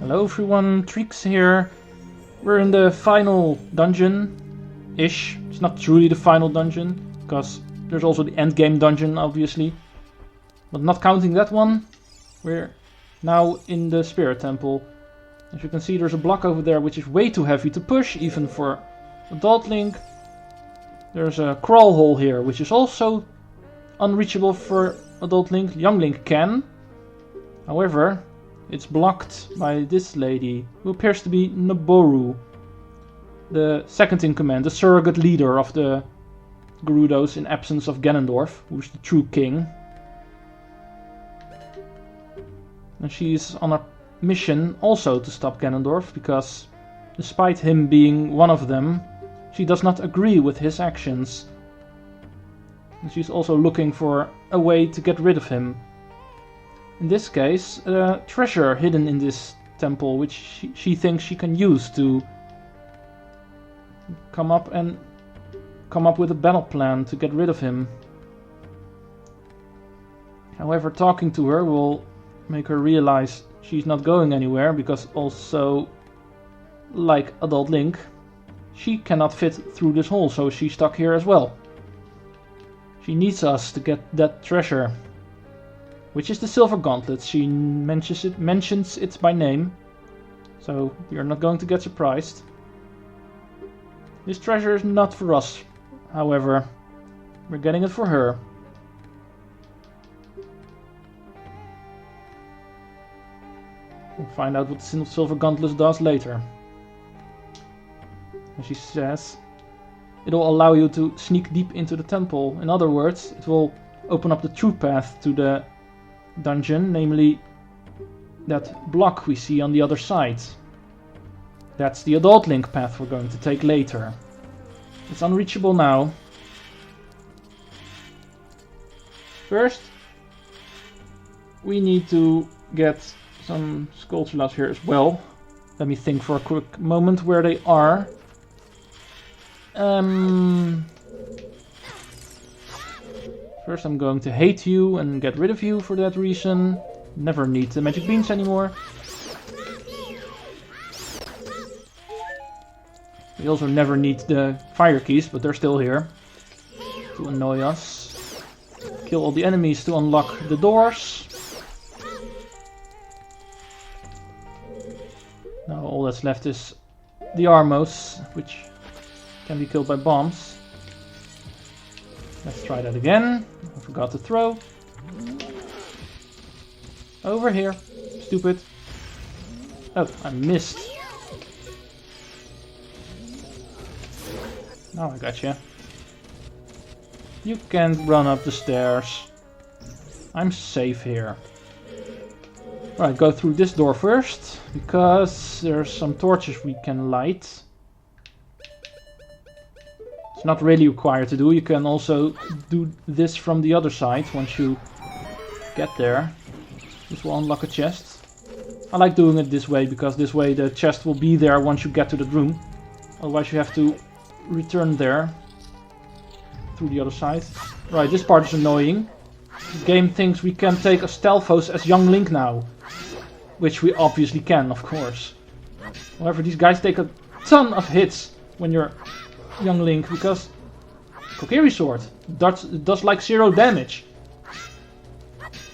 Hello everyone, Treecks here. We're in the final dungeon-ish. It's not truly the final dungeon, because there's also the endgame dungeon, obviously. But not counting that one, we're now in the Spirit Temple. As you can see, there's a block over there which is way too heavy to push, even for Adult Link. There's a crawl hole here, which is also unreachable for Adult Link. Young Link can. However, it's blocked by this lady, who appears to be Naboru, the second in command, the surrogate leader of the Gerudos in absence of Ganondorf, who's the true king. And she's on a mission also to stop Ganondorf, because despite him being one of them, she does not agree with his actions. And she's also looking for a way to get rid of him. In this case, a treasure hidden in this temple, which she thinks she can use to come up with a battle plan to get rid of him. However, talking to her will make her realize she's not going anywhere, because also, like Adult Link, she cannot fit through this hole, so she's stuck here as well. She needs us to get that treasure, which is the silver gauntlets. She mentions it by name, so you're not going to get surprised. This treasure is not for us, however. We're getting it for her. We'll find out what the silver gauntlets does later. And she says it will allow you to sneak deep into the temple. In other words, it will open up the true path to the dungeon, namely that block we see on the other side. That's the Adult Link path we're going to take later. It's unreachable now. First, we need to get some Skulltulas here as well. Let me think for a quick moment where they are. First I'm going to hate you and get rid of you for that reason. Never need the magic beans anymore. We also never need the fire keys, but they're still here to annoy us. Kill all the enemies to unlock the doors. Now all that's left is the Armos, which can be killed by bombs. Let's try that again. I forgot to throw. Over here. Stupid. Oh, I missed. Now I gotcha. You can't run up the stairs. I'm safe here. Right, go through this door first, because there's some torches we can light. It's not really required to do. You can also do this from the other side once you get there. This will unlock a chest. I like doing it this way, because this way the chest will be there once you get to the room. Otherwise you have to return there through the other side. Right, this part is annoying. The game thinks we can take a Stelphos as Young Link now. Which we obviously can, of course. However, these guys take a ton of hits when you're Young Link, because Kokiri Sword does like 0 damage.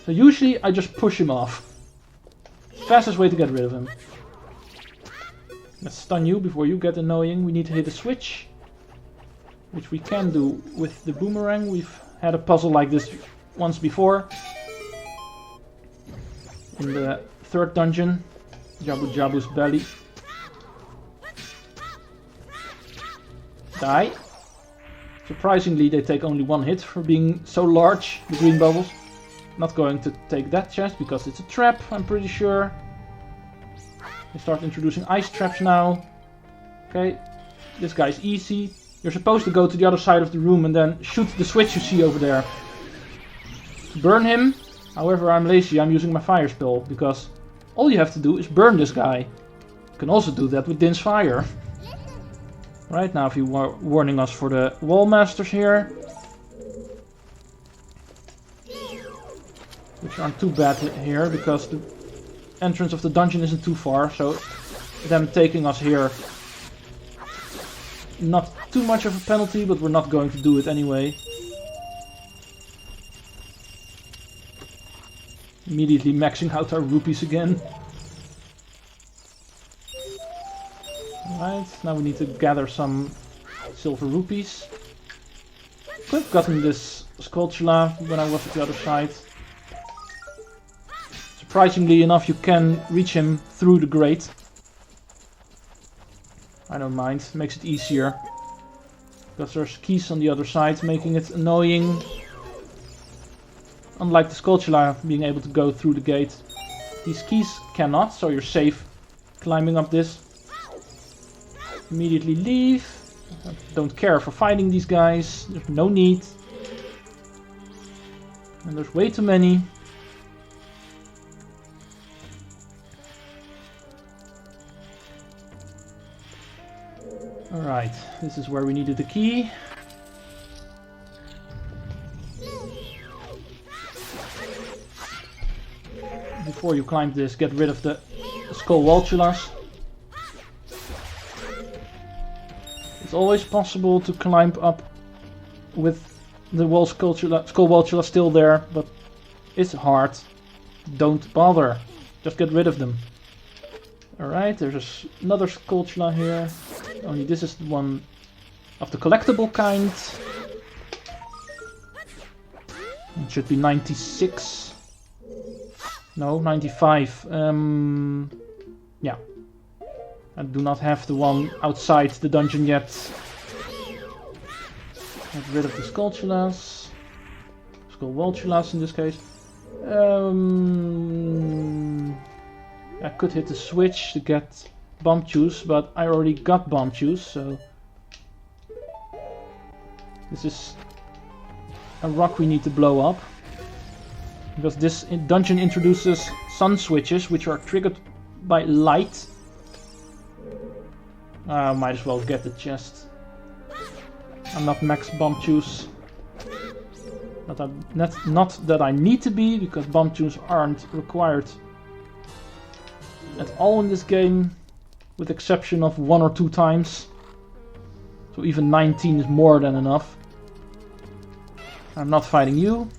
So usually I just push him off. Fastest way to get rid of him. Let's stun you before you get annoying. We need to hit a switch, which we can do with the boomerang. We've had a puzzle like this once before. In the third dungeon, Jabu Jabu's belly. Die. Surprisingly, they take only 1 hit for being so large, the green bubbles. Not going to take that chest because it's a trap, I'm pretty sure. They start introducing ice traps now. Okay, this guy's easy. You're supposed to go to the other side of the room and then shoot the switch you see over there. Burn him. However, I'm lazy, I'm using my fire spell, because all you have to do is burn this guy. You can also do that with Din's fire. Right now, if you were warning us for the wall masters here, which aren't too bad here, because the entrance of the dungeon isn't too far, so them taking us here, not too much of a penalty, but we're not going to do it anyway. Immediately maxing out our rupees again. Alright, now we need to gather some silver rupees. Could have gotten this Skulltula when I was at the other side. Surprisingly enough, you can reach him through the grate. I don't mind, it makes it easier. Because there's keys on the other side, making it annoying. Unlike the Skulltula being able to go through the gate. These keys cannot, so you're safe climbing up this. Immediately leave. I don't care for fighting these guys, there's no need. And there's way too many. Alright, this is where we needed the key. Before you climb this, get rid of the Skulltulas. It's always possible to climb up with the wall Skulltula still there, but it's hard. Don't bother. Just get rid of them. Alright, there's another Skulltula here. Only this is the one of the collectible kind. It should be 96. No, 95. Yeah. I do not have the one outside the dungeon yet. Get rid of the Skulltulas. Skulltulas in this case. I could hit the switch to get bomb juice, but I already got bomb juice, so this is a rock we need to blow up. Because this dungeon introduces sun switches, which are triggered by light. Might as well get the chest. I'm not max bomb juice. Not that I need to be, because bomb juice aren't required at all in this game, with exception of 1 or 2 times. So even 19 is more than enough. I'm not fighting you.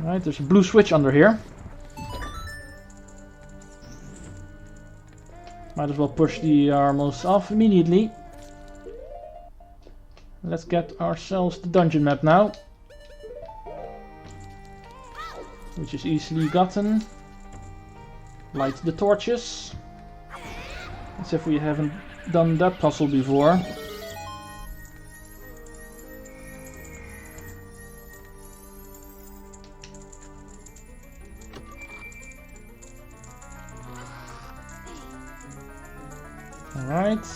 Right, there's a blue switch under here. Might as well push the armors off immediately. Let's get ourselves the dungeon map now. Which is easily gotten. Light the torches. As if we haven't done that puzzle before. Alright.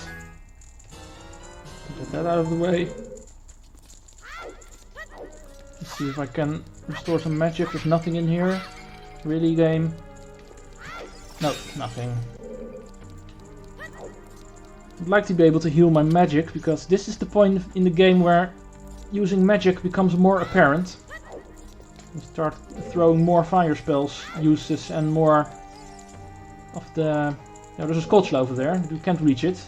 Get that out of the way. Let's see if I can restore some magic. There's nothing in here. Really, game? No, nothing. I'd like to be able to heal my magic, because this is the point in the game where using magic becomes more apparent. You start throwing more fire spells uses and more of the... Yeah, there's a Skulltula over there, we can't reach it.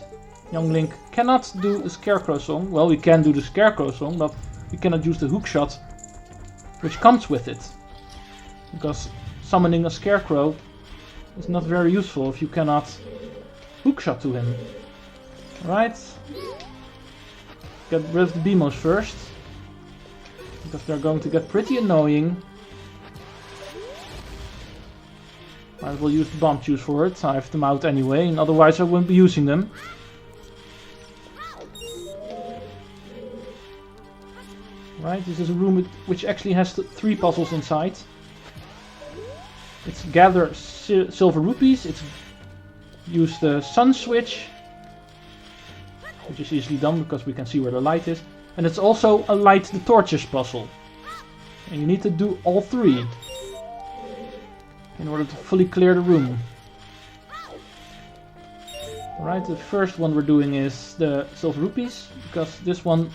Young Link cannot do the Scarecrow song. Well, we can do the Scarecrow song, but we cannot use the hookshot, which comes with it. Because summoning a Scarecrow is not very useful if you cannot hookshot to him. Right? Get rid of the Beamos first, because they're going to get pretty annoying. Might as well use the bomb juice for it. I have them out anyway, and otherwise I wouldn't be using them. Right, this is a room which actually has 3 puzzles inside. It's gather silver rupees, it's use the sun switch, which is easily done because we can see where the light is. And it's also a light the torches puzzle. And you need to do all 3 in order to fully clear the room. Alright, the first one we're doing is the silver rupees, because this one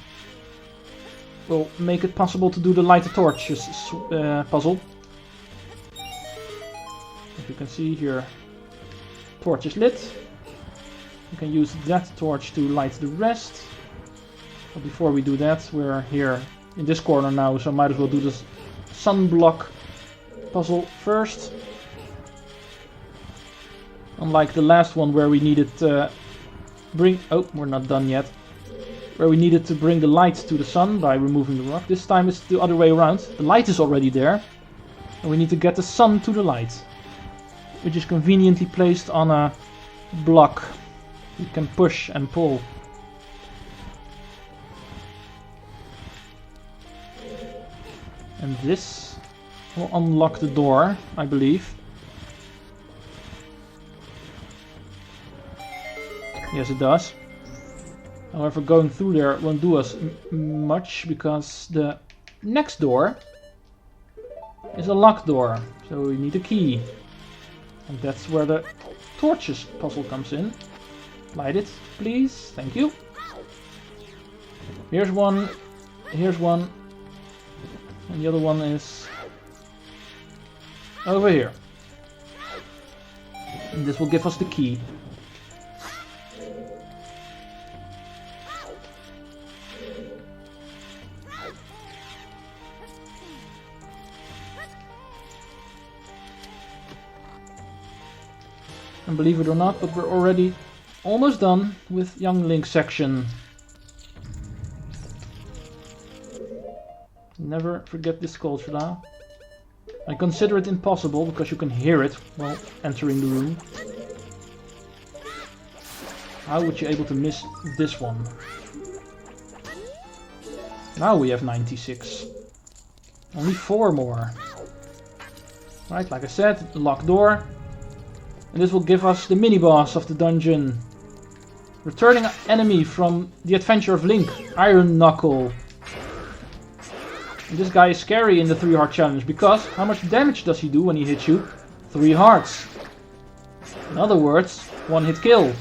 will make it possible to do the light the torches puzzle. As you can see here, torch is lit. You can use that torch to light the rest. But before we do that, we're here in this corner now, so might as well do this sunblock puzzle first. Unlike the last one where we needed to bring... Oh, we're not done yet. Where we needed to bring the light to the sun by removing the rock. This time it's the other way around. The light is already there. And we need to get the sun to the light. Which is conveniently placed on a block. You can push and pull. And this will unlock the door, I believe. Yes, it does. However, going through there won't do us much, because the next door is a locked door. So we need a key. And that's where the torches puzzle comes in. Light it, please. Thank you. Here's one. Here's one. And the other one is over here. And this will give us the key. And believe it or not, but we're already almost done with Young Link's section. Never forget this Skulltula. I consider it impossible because you can hear it while entering the room. How would you able to miss this one? Now we have 96. Only 4 more. Right, like I said, locked door. And this will give us the mini-boss of the dungeon. Returning enemy from the Adventure of Link, Iron Knuckle. And this guy is scary in the 3 heart challenge, because how much damage does he do when he hits you? 3 hearts. In other words, 1 hit kill.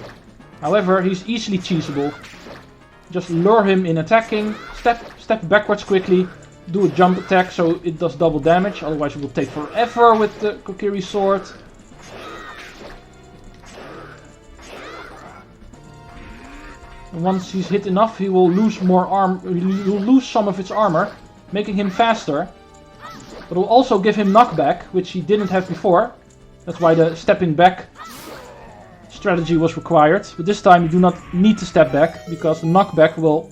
However, he's easily cheesable. Just lure him in attacking, step backwards quickly, do a jump attack so it does double damage, otherwise it will take forever with the Kokiri sword. And once he's hit enough, he will lose he will lose some of its armor, making him faster. But it will also give him knockback, which he didn't have before. That's why the stepping back strategy was required. But this time you do not need to step back, because the knockback will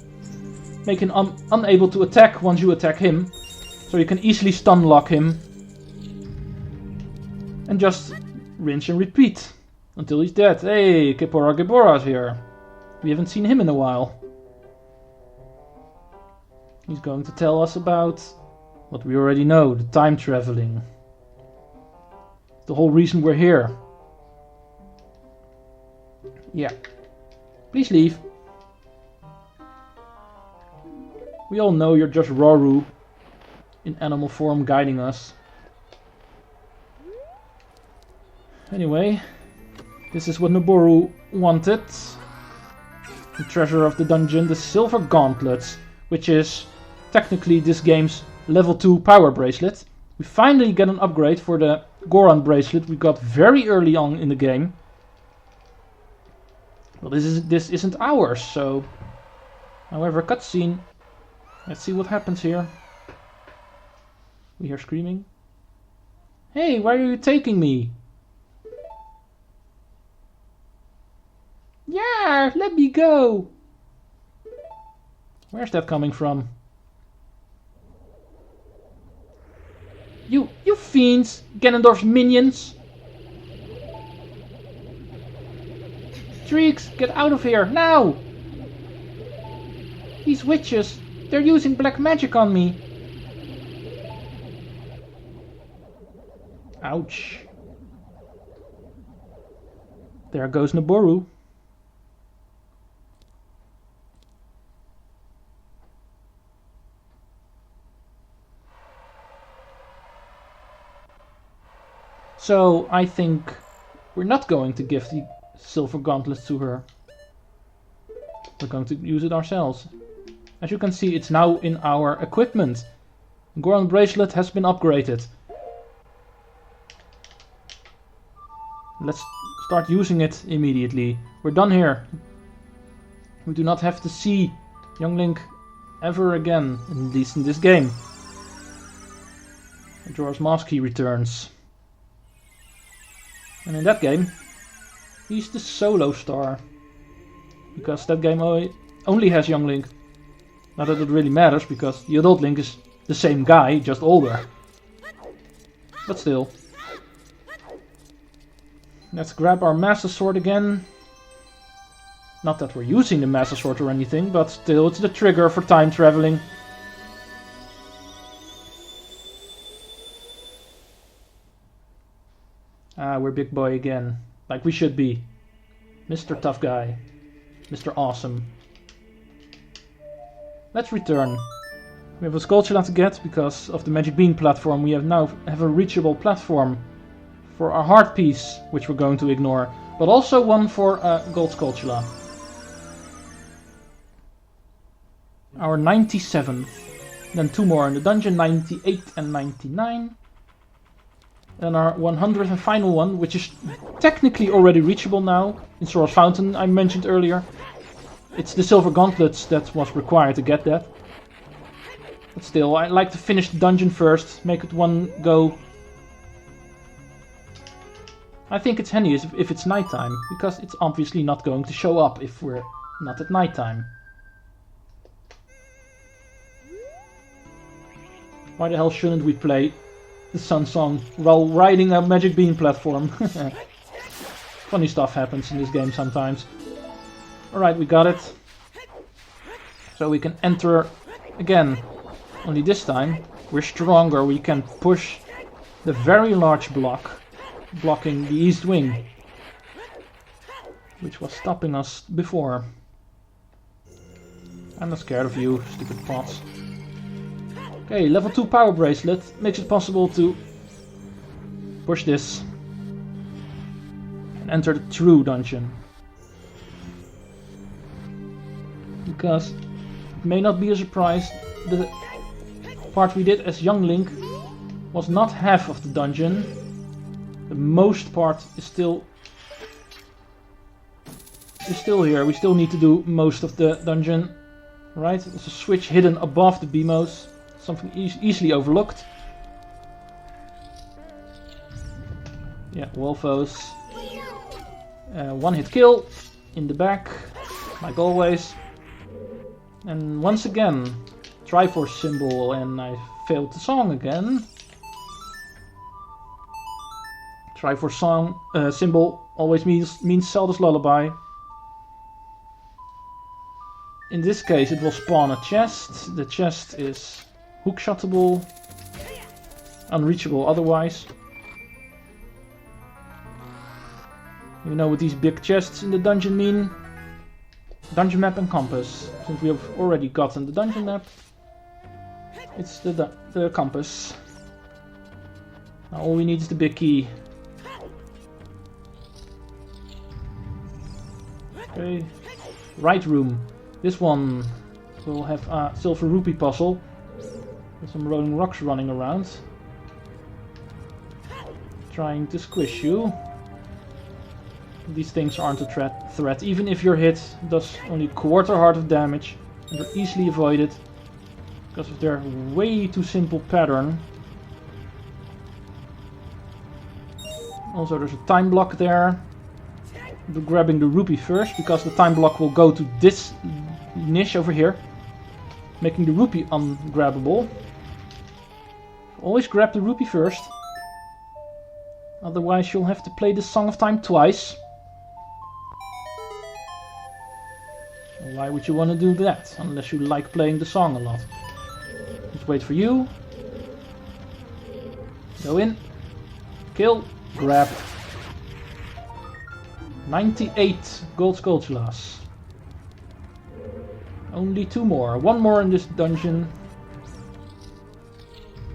make him unable to attack once you attack him. So you can easily stun lock him. And just rinse and repeat until he's dead. Hey, Kippora Gibbora's here. We haven't seen him in a while. He's going to tell us about what we already know, the time traveling. The whole reason we're here. Yeah. Please leave. We all know you're just Roru in animal form guiding us. Anyway, this is what Noboru wanted. The treasure of the dungeon, the silver gauntlets, which is technically this game's level 2 power bracelet. We finally get an upgrade for the Goron bracelet we got very early on in the game. Well, this isn't ours, so... However, cutscene. Let's see what happens here. We hear screaming. Hey, where are you taking me? Yeah, let me go! Where's that coming from? You fiends! Ganondorf's minions! Treecks, get out of here, now! These witches, they're using black magic on me. Ouch. There goes Noboru. So, I think we're not going to give the silver gauntlets to her. We're going to use it ourselves. As you can see, it's now in our equipment. Goron bracelet has been upgraded. Let's start using it immediately. We're done here. We do not have to see young Link ever again, at least in this game. Majora's Mask key returns. And in that game, he's the solo star. Because that game only has young Link. Not that it really matters, because the adult Link is the same guy, just older. But still. Let's grab our Master Sword again. Not that we're using the Master Sword or anything, but still it's the trigger for time traveling. Ah, we're big boy again. Like we should be. Mr. Tough Guy. Mr. Awesome. Let's return. We have a Skulltula to get because of the Magic Bean platform. We now have a reachable platform for our heart piece, which we're going to ignore. But also one for Gold Skulltula. Our 97th. Then 2 more in the dungeon, 98 and 99. And our 100th and final one, which is technically already reachable now, in Sora's Fountain, I mentioned earlier. It's the silver gauntlets that was required to get that. But still, I like to finish the dungeon first, make it one go. I think it's handy if it's nighttime, because it's obviously not going to show up if we're not at nighttime. Why the hell shouldn't we play the Sun Song while riding a Magic Bean platform? Funny stuff happens in this game sometimes. Alright, we got it. So we can enter again. Only this time we're stronger. We can push the very large block, blocking the east wing, which was stopping us before. I'm not scared of you, stupid pots. Okay, level 2 power bracelet makes it possible to push this and enter the true dungeon. Because it may not be a surprise, the part we did as young Link was not half of the dungeon. The most part is still here. We still need to do most of the dungeon. Right? There's a switch hidden above the BMOs. Something easily overlooked. Yeah, Wolfos. One hit kill in the back, like always. And once again, Triforce symbol, and I failed the song again. Triforce song symbol always means Zelda's Lullaby. In this case, it will spawn a chest. The chest is hookshotable, unreachable otherwise. You know what these big chests in the dungeon mean? Dungeon map and compass. Since we have already gotten the dungeon map, it's the compass. Now all we need is the big key. Okay, right room. This one will have a silver rupee puzzle. With some rolling rocks running around. Trying to squish you. These things aren't a threat. Even if you're hit, it does only quarter heart of damage. And they're easily avoided. Because of their way too simple pattern. Also there's a time block there. We're grabbing the rupee first, because the time block will go to this niche over here. Making the rupee ungrabbable. Always grab the rupee first. Otherwise you'll have to play the Song of Time twice. Why would you want to do that? Unless you like playing the song a lot. Let's wait for you. Go in. Kill. Grab. 98 gold Skulltulas. Only 2 more. 1 more in this dungeon.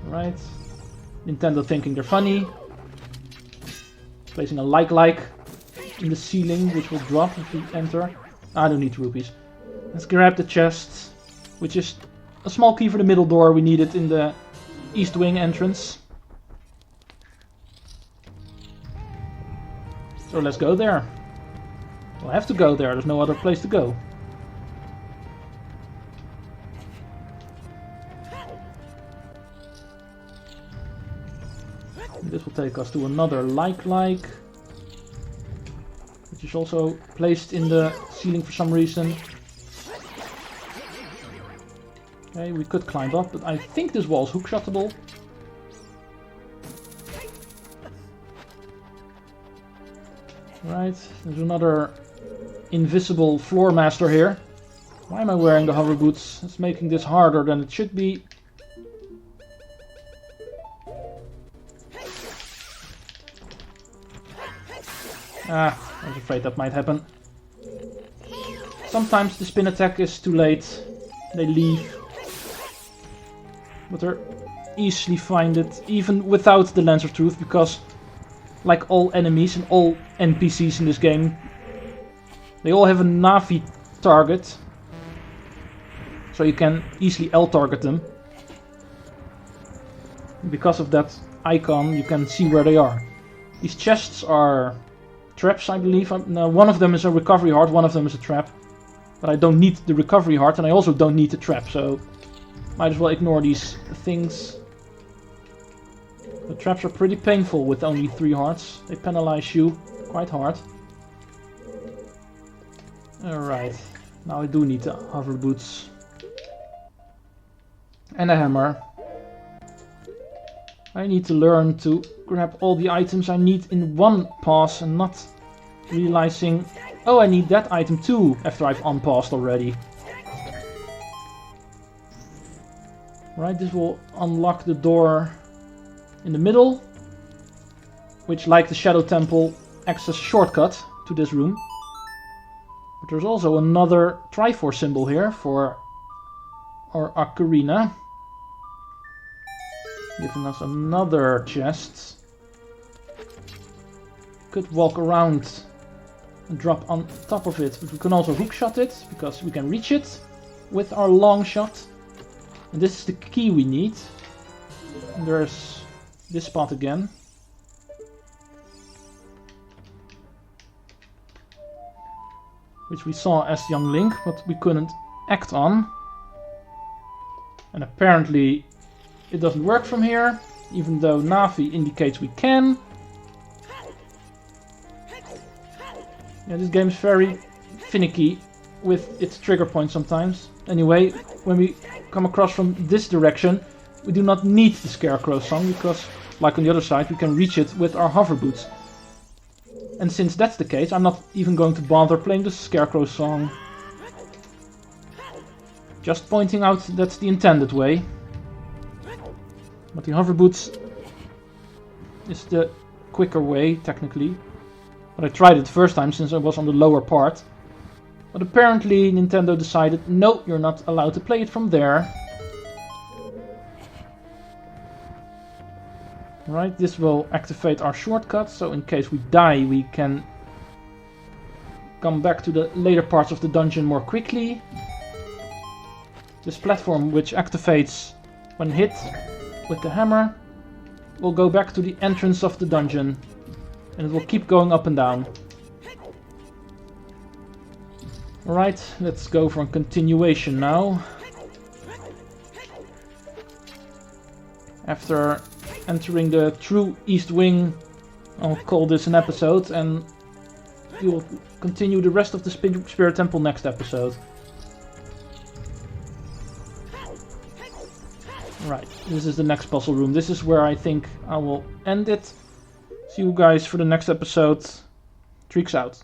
Right. Nintendo thinking they're funny. Placing a like in the ceiling, which will drop if we enter. I don't need rupees. Let's grab the chest, which is a small key for the middle door. We need it in the east wing entrance. So let's go there. We'll have to go there, there's no other place to go. And this will take us to another like, which is also placed in the ceiling for some reason. Okay, we could climb up, but I think this wall is hookshotable. Right, there's another invisible floor master here. Why am I wearing the hover boots? It's making this harder than it should be. Ah, I was afraid that might happen. Sometimes the spin attack is too late. They leave. But they're easily find it, even without the Lens of Truth, because like all enemies and all NPCs in this game, they all have a Navi target. So you can easily L-target them. Because of that icon, you can see where they are. These chests are traps, I believe. No, one of them is a recovery heart, one of them is a trap. But I don't need the recovery heart, and I also don't need the trap, so might as well ignore these things. The traps are pretty painful with only 3 hearts. They penalize you quite hard. Alright, now I do need the hover boots. And a hammer. I need to learn to grab all the items I need in one pass and not realizing, oh, I need that item too after I've unpassed already. Right, this will unlock the door in the middle, which, like the Shadow Temple, acts as a shortcut to this room. But there's also another Triforce symbol here for our Ocarina, giving us another chest. Could walk around and drop on top of it, but we can also hookshot it, because we can reach it with our long shot. And this is the key we need. And there's this spot again. Which we saw as young Link, but we couldn't act on. And apparently it doesn't work from here, even though Navi indicates we can. Yeah, this game is very finicky with its trigger points sometimes. Anyway, when we come across from this direction, we do not need the Scarecrow song, because, like on the other side, we can reach it with our hover boots. And since that's the case, I'm not even going to bother playing the Scarecrow song. Just pointing out that's the intended way. But the hover boots is the quicker way, technically. But I tried it the first time since I was on the lower part. But apparently Nintendo decided, no, you're not allowed to play it from there. Right, this will activate our shortcut, so in case we die we can come back to the later parts of the dungeon more quickly. This platform, which activates when hit with the hammer, will go back to the entrance of the dungeon, and it will keep going up and down. Alright, let's go for a continuation now. After entering the true East Wing, I'll call this an episode, and we will continue the rest of the Spirit Temple next episode. Right, this is the next puzzle room. This is where I think I will end it. See you guys for the next episode. Treecks out.